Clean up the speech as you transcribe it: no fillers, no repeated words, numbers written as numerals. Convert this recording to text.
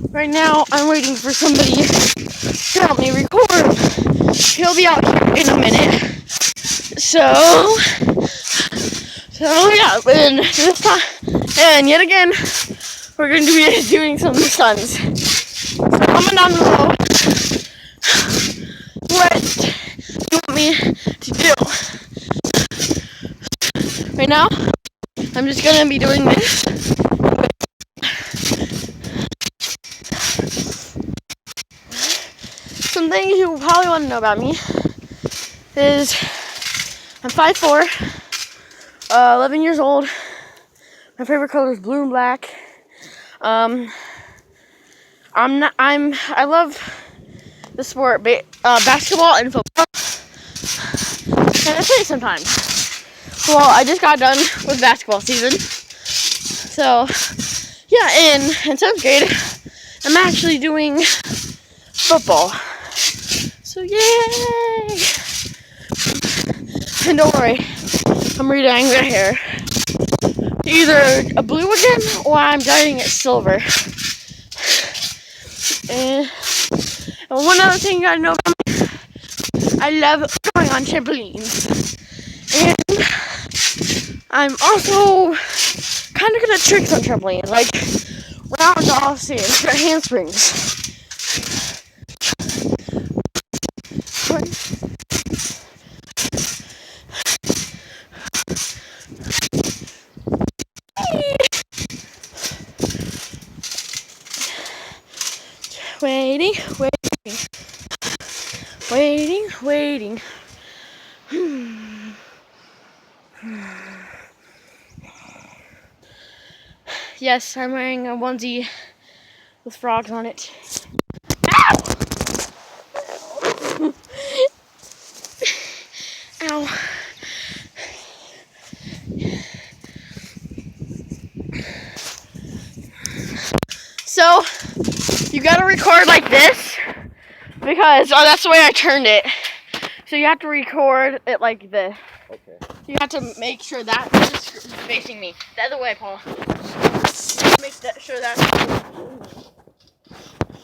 right now I'm waiting for somebody to help me record. He'll be out here in a minute. So yeah, and this time, and yet again, we're going to be doing some stunts. So comment down below what you want me to do. Right now, I'm just going to be doing this. Some things you probably want to know about me is I'm 5'4", 11 years old. My favorite color is blue and black. I love the sport basketball and football. And I play sometimes. Well, I just got done with basketball season. So, yeah, in 7th grade, I'm actually doing football. So, yay! And don't worry, I'm redyeing my hair. Either a blue again, or I'm dyeing it silver. And one other thing you gotta know about me, I love going on trampolines. And I'm also kind of good at tricks on trampolines, like round-offs and handsprings. Waiting. Yes, I'm wearing a onesie with frogs on it. Ow! Ow. So, you gotta record like this, because that's the way I turned it. So you have to record it like this. Okay. You have to make sure that is facing me. The other way, Paul. Make sure that's